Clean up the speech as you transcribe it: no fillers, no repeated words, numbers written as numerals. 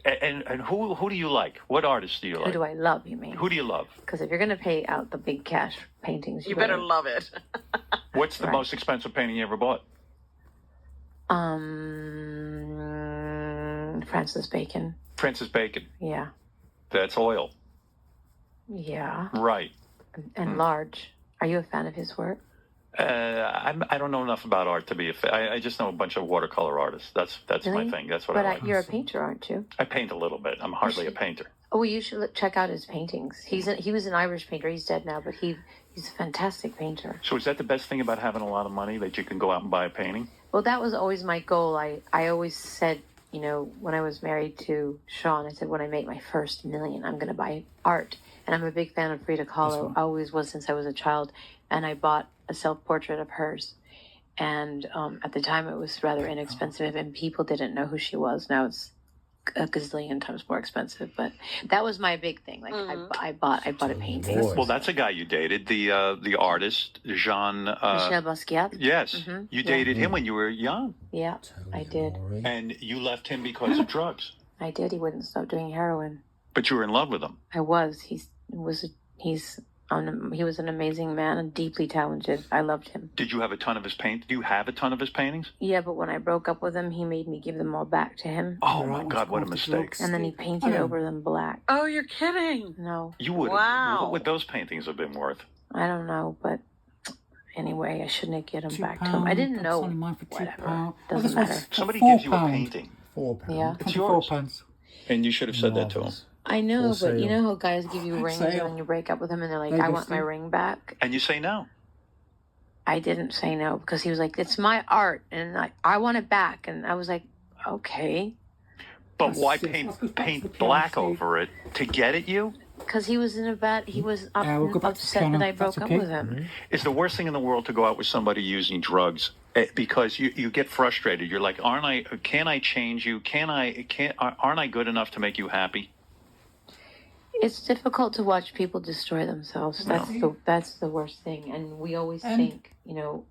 And who do you like? What artists do you like? Who do I love, you mean? Who do you love? Because if you're going to pay out the big cash paintings, You better love it. What's the Right. most expensive painting you ever bought? Francis Bacon. Francis Bacon. Yeah. That's oil. Yeah. Right. And large. Are you a fan of his work? I don't know enough about art to be a fan. I just know a bunch of watercolor artists. That's Really? my thing. That's what But I like. you're a painter, aren't you? I paint a little bit. I'm hardly a should- painter. Oh, well, you should check out his paintings. He was an Irish painter. He's dead now, but he's a fantastic painter. So is that the best thing about having a lot of money, that you can go out and buy a painting? Well, that was always my goal. I always said, you know, when I was married to Sean, I said, when I make my first million, I'm going to buy art. And I'm a big fan of Frida Kahlo. I always was since I was a child. And I bought a self-portrait of hers. And at the time, it was rather inexpensive, and people didn't know who she was. Now it's a gazillion times more expensive. But that was my big thing. Like I bought a painting. Boy. Well, that's a guy you dated, the artist, Jean. Michel Basquiat. Yes. Mhm. You dated him when you were young. Yeah, I did. And you left him because of drugs. I did. He wouldn't stop doing heroin. But you were in love with him. I was. He was an amazing man and deeply talented. I loved him. Did you have a ton of his paint? Do you have a ton of his paintings? Yeah, but when I broke up with him, he made me give them all back to him. Oh my God, what a mistake. And then he painted over them black. Oh, you're kidding. No, You would. Wow. What would those paintings have been worth? I don't know, but anyway, I shouldn't have given them back to him. I didn't know. Whatever. Doesn't matter. Somebody gives you a painting, £4. Yeah. it's yours. £24. And you should have said that to him. Marvellous. I know, Full but you sale. know how guys give you rings sale. when you break up with them and they're like, Vegas I want my thing. ring back? And you say no. I didn't say no because he was like, it's my art and I want it back. And I was like, okay. But why That's paint back to the piano, black Steve. over it to get at you? Because he was he was We'll go back to the upset piano. that I That's broke okay. up with him. It's the worst thing in the world to go out with somebody using drugs, because you get frustrated. You're like, can I change you? Aren't I good enough to make you happy? It's difficult to watch people destroy themselves. That's the worst thing. And we always think, you know,